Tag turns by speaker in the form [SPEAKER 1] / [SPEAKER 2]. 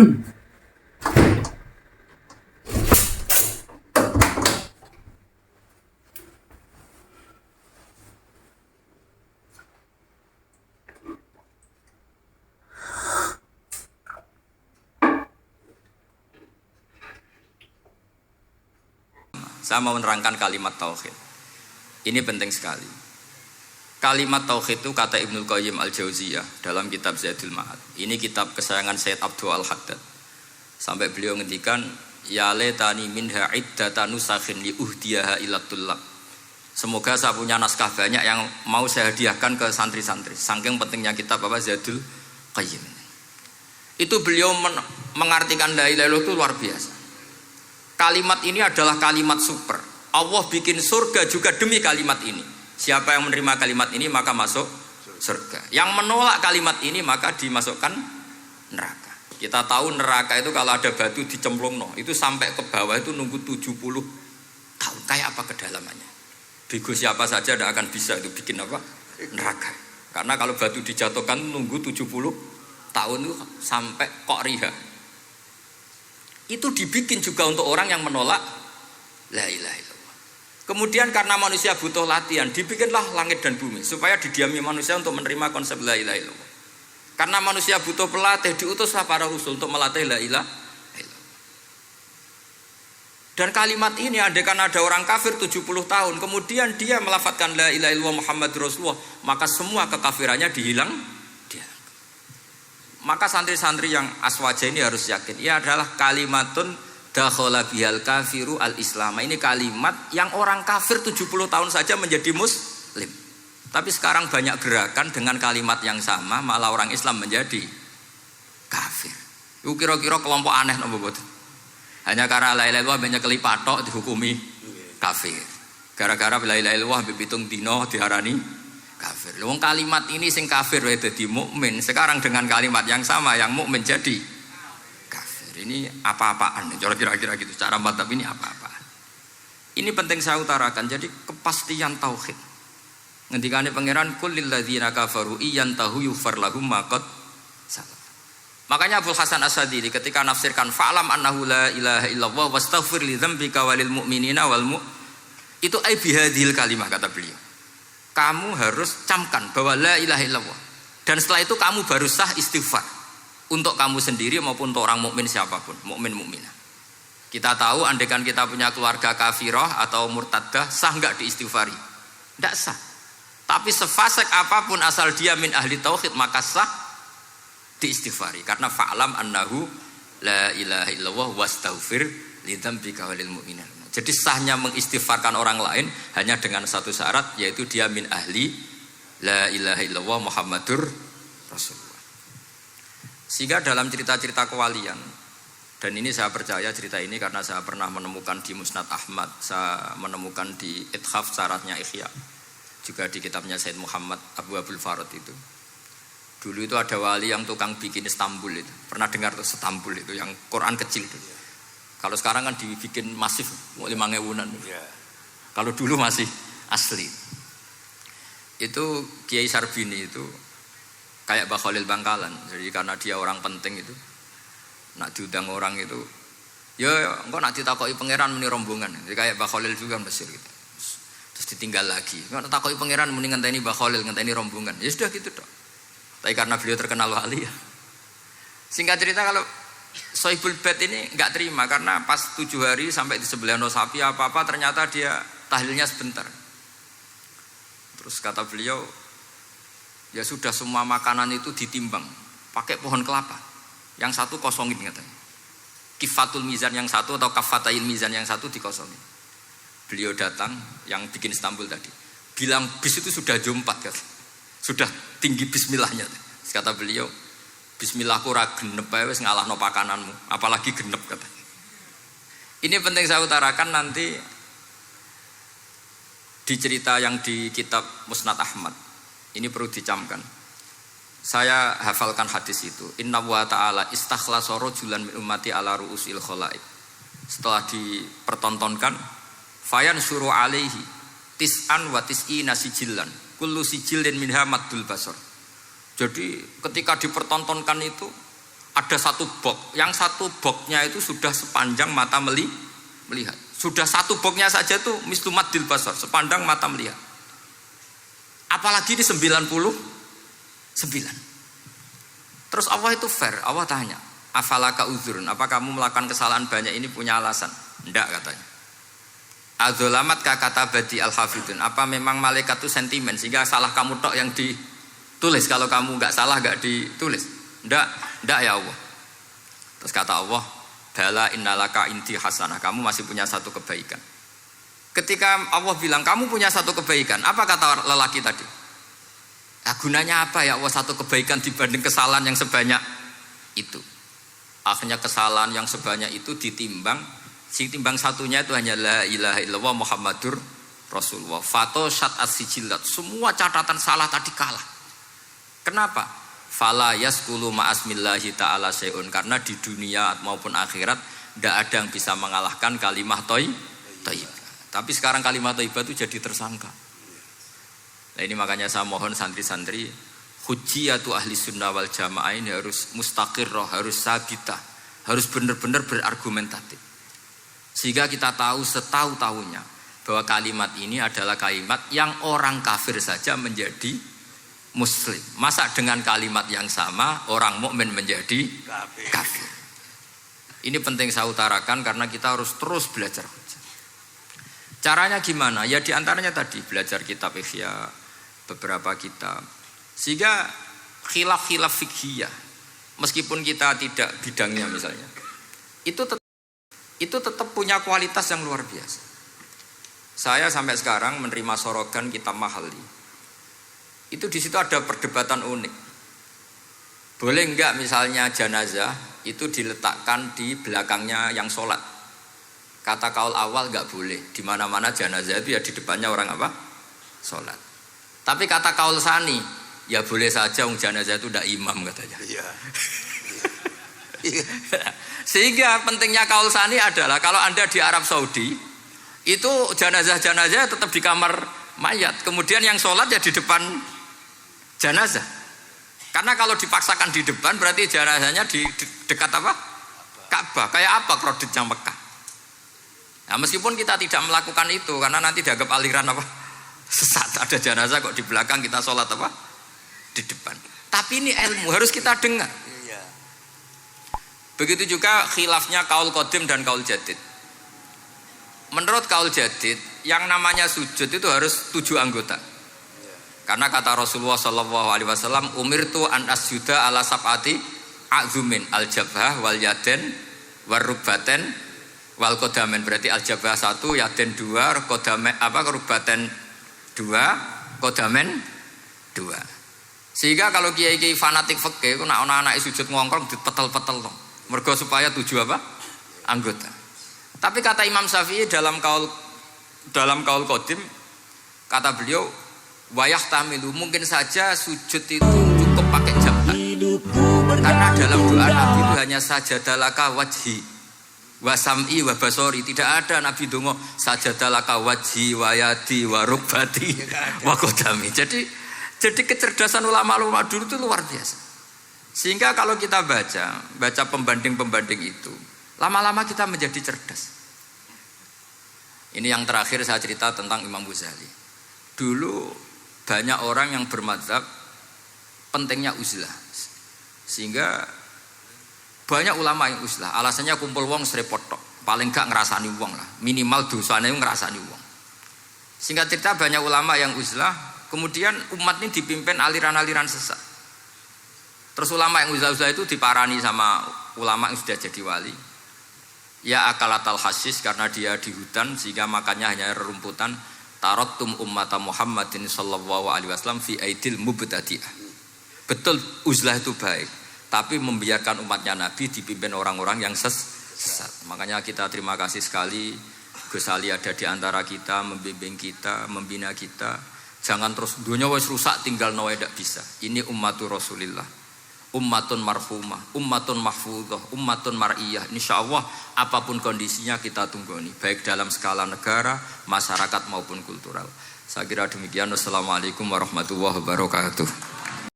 [SPEAKER 1] Saya mau menerangkan kalimat tauhid. Ini penting sekali. Kalimat tauhid itu kata Ibnul Qayyim Al-Jauziyah dalam kitab Zadul Ma'ad. Ini kitab kesayangan Sayyid Abdul Al-Haddad. Sampai beliau ngendikan, ya laitani minha iddatan nusakhin li uhdiyaha ila tullab. Semoga saya punya naskah banyak yang mau saya hadiahkan ke santri-santri. Saking pentingnya kitab apa Zadul Qayyim. Itu beliau mengartikan la ilaha illallah itu luar biasa. Kalimat ini adalah kalimat super. Allah bikin surga juga demi kalimat ini. Siapa yang menerima kalimat ini maka masuk surga. Yang menolak kalimat ini maka dimasukkan neraka. Kita tahu neraka itu kalau ada batu dicemplungno, itu sampai ke bawah itu nunggu 70 tahun. Kayak apa kedalamannya? Bego siapa saja tidak akan bisa itu bikin apa? Neraka. Karena kalau batu dijatuhkan nunggu 70 tahun itu sampai kok riha. Itu dibikin juga untuk orang yang menolak la ilaha illallah. Kemudian karena manusia butuh latihan, dibikinlah langit dan bumi supaya didiami manusia untuk menerima konsep la ilaha illallah. Karena manusia butuh pelatih, diutuslah para rasul untuk melatih la ilaha illallah. Dan kalimat ini andaikan ada orang kafir 70 tahun, kemudian dia melafadzkan la ilaha illallah Muhammad Rasulullah, maka semua kekafirannya dihilang. Maka santri-santri yang aswaja ini harus yakin, ia adalah kalimatun dakhala bihal kafiru al-islam. Ini kalimat yang orang kafir 70 tahun saja menjadi muslim. Tapi sekarang banyak gerakan dengan kalimat yang sama malah orang Islam menjadi kafir. Itu kira-kira kelompok aneh nopo boten. Hanya karena la ilaha illallah banyak kelipatok dihukumi kafir. Gara-gara la ilaha illallah pitung dino diarani kafir. Wong kalimat ini sing kafir wae dadi mukmin. Sekarang dengan kalimat yang sama yang mukmin jadi kafir. Ini apa-apaan? Kira-kira gitu. Cara madzhab ini apa-apaan? Ini penting saya utarakan. Jadi kepastian tauhid. Ngendikane pangeran kul lil ladzina kafaru iyantahu yufar lahum ma qad salaf. Makanya Abu Hasan As-Sadili ketika nafsirkan fa'lam annahu la ilaha illallah wastaghfir li dzambika walil mu'minina wal itu ai bihadhil kalimah kata beliau. Kamu harus camkan bahwa la ilaha illallah. Dan setelah itu kamu baru sah istighfar untuk kamu sendiri maupun untuk orang mukmin siapapun, mukmin mukminah. Kita tahu andaikan kita punya keluarga kafirah atau murtadah, sah enggak diistighfari? Enggak sah. Tapi sefasik apapun asal dia min ahli tauhid maka sah diistighfari karena fa'lam annahu la ilaha illallah wastaghfir lidzambika walil mu'minin. Jadi sahnya mengistighfarkan orang lain hanya dengan satu syarat, yaitu dia min ahli la ilaha illallah Muhammadur Rasulullah. Sehingga dalam cerita-cerita kewalian, dan ini saya percaya cerita ini karena saya pernah menemukan di Musnad Ahmad, saya menemukan di Ithaf syaratnya Ihya, juga di kitabnya Said Muhammad Abu Abdul Farad itu. Dulu itu ada wali yang tukang bikin Istanbul itu. Pernah dengar tuh Istanbul itu yang Quran kecil itu. Kalau sekarang kan dibikin masif, mau 5.000-an. Yeah. Kalau dulu masih asli. Itu Kiai Sarbini itu kayak Mbah Khalil Bangkalan. Jadi karena dia orang penting itu, nak diundang orang itu, ya engkau nak ditakoki pangeran muni rombongan. Jadi kayak Mbah Khalil juga Mesir gitu. Terus ditinggal lagi. Engkau takoki pangeran muni ngenteni Mbah Khalil, ngenteni rombongan. Ya sudah gitu dong. Tapi karena beliau terkenal wali ya. Singkat cerita kalau Sohibul Bait ini enggak terima karena pas 7 hari sampai di sebelah sapi apa-apa ternyata dia tahlilnya sebentar. Terus kata beliau, ya sudah semua makanan itu ditimbang pakai pohon kelapa. Yang satu kosongin katanya. Kifatul mizan yang satu atau kafatail mizan yang satu dikosongin. Beliau datang yang bikin Istanbul tadi. Bilang bis itu sudah jam 4 kata. Sudah tinggi bismillahnya. Terus kata beliau, bismillahku ra genep ae wis ngalahno pakananmu, apalagi genep kata. Ini penting saya utarakan nanti di cerita yang di kitab Musnad Ahmad. Ini perlu dicamkan. Saya hafalkan hadis itu. Inna wa ta'ala istakhlasa rajulan min ummati ala ru'usil khalaik. Setelah dipertontonkan, fayan suruh alaihi tis'an wa tis'ina sijillan. Kullu sijillin minha maddul basar. Jadi ketika dipertontonkan itu Ada satu box, yang satu boxnya itu sudah sepanjang mata melihat. Sudah satu boxnya saja tuh mislumaddil basar, sepandang mata melihat. Apalagi di 99. Terus Allah itu fair, Allah tanya, afalaka uzurun, apa kamu melakukan kesalahan banyak ini punya alasan? Enggak katanya. Adzolamat kata badi al-hafidun, apa memang malaikat itu sentimen sehingga salah kamu tok yang ditulis, kalau kamu enggak salah enggak ditulis? Enggak ya Allah. Terus kata Allah, bala innalaka inti hasanah, kamu masih punya satu kebaikan. Ketika Allah bilang kamu punya satu kebaikan, apa kata lelaki tadi? Nah, gunanya apa ya Allah satu kebaikan dibanding kesalahan yang sebanyak itu? Akhirnya kesalahan yang sebanyak itu ditimbang, si timbang satunya itu hanya la ilaha illallah Muhammadur Rasulullah. Fato syat as-sijilat, semua catatan salah tadi kalah. Kenapa? Fala yaskulu ma'asmillahi ta'ala syai'un, karena di dunia maupun akhirat tidak ada yang bisa mengalahkan kalimah thayyibah. Tapi sekarang kalimat thayyibah itu jadi tersangka. Nah ini makanya saya mohon santri-santri, hujjiyatu ahli sunnah wal jamaah ini harus mustaqirrah, harus sabitah, harus benar-benar berargumentatif. Sehingga kita tahu setahu-tahunya bahwa kalimat ini adalah kalimat yang orang kafir saja menjadi muslim. Masa dengan kalimat yang sama orang mukmin menjadi kafir. Ini penting saya utarakan karena kita harus terus belajar. Caranya gimana? Ya diantaranya tadi belajar kitab Ihya, beberapa kitab. Sehingga khilaf-khilaf fikhiyah, meskipun kita tidak bidangnya misalnya, itu tetap punya kualitas yang luar biasa. Saya sampai sekarang menerima sorogan kitab Mahalli. Itu di situ ada perdebatan unik. Boleh enggak misalnya jenazah itu diletakkan di belakangnya yang sholat? Kata kaul awal enggak boleh. Di mana-mana jenazah itu ya di depannya orang apa? Sholat. Tapi kata kaul sani, ya boleh saja jenazah itu enggak imam katanya. Iya. Sehingga pentingnya kaul sani adalah kalau Anda di Arab Saudi, itu jenazah-jenazah tetap di kamar mayat. Kemudian yang sholat ya di depan jenazah. Karena kalau dipaksakan di depan berarti jenazahnya di dekat apa? Ka'bah. Kayak apa kreditnya Mekah? Nah, meskipun kita tidak melakukan itu karena nanti dianggap aliran apa? Sesat. Ada jenazah kok di belakang kita sholat apa? Di depan. Tapi ini ilmu harus kita dengar. Begitu juga khilafnya kaul qadim dan kaul jadid. Menurut kaul jadid, yang namanya sujud itu harus 7 anggota. Karena kata Rasulullah SAW, umirtu an asjuda ala sab'ati a'zumin al-jabhah wal yaden wal rubbaten wal kodamen. Berarti al-jabhah 1, yaden 2, kodamen rubbaten 2, kodamen 2. Sehingga kalau kiai-kiai fanatik fikih itu nak anak-anak sujud ngongkrong dipetel-petel dong. Mergo supaya 7 apa? Anggota. Tapi kata Imam Syafi'i dalam kaul qadim, kata beliau, wayah tamilu, mungkin saja sujud itu cukup pakai jabhat. Karena dalam doa Nabi itu hanya sajadalaka wajhi wa sam'i wa basori. Tidak ada Nabi dongo sajadalaka wajhi wa yadi wa rubbati wa qadami. Jadi kecerdasan ulama-ulama dulu itu luar biasa. Sehingga kalau kita baca pembanding-pembanding itu, lama-lama kita menjadi cerdas. Ini yang terakhir saya cerita tentang Imam Ghazali. Dulu banyak orang yang bermadzhab pentingnya uzlah. Sehingga banyak ulama yang uzlah. Alasannya kumpul wong serepot tok. Paling gak ngerasani wong lah. Minimal dosanya ngerasani wong. Singkat cerita banyak ulama yang uzlah. Kemudian umat ini dipimpin aliran-aliran sesat. Terus ulama yang uzlah-uzlah itu diparani sama ulama yang sudah jadi wali. Ya akalatal hasis, karena dia di hutan sehingga makannya hanya rerumputan. Tarattum ummata Muhammadin sallallahu alaihi wasallam fi aidil mubtadi'ah. Betul uzlah itu baik, tapi membiarkan umatnya Nabi dipimpin orang-orang yang sesat. Makanya kita terima kasih sekali Gus Ali ada di antara kita, membimbing kita, membina kita. Jangan terus dunia wis rusak tinggal nawa tidak bisa. Ini ummatur Rasulillah. Ummatun marhumah, ummatun mahfudhah, ummatun mar'iyah. Insyaallah apapun kondisinya kita tunggoni, baik dalam skala negara, masyarakat maupun kultural. Saya kira demikian. Wassalamualaikum warahmatullahi wabarakatuh.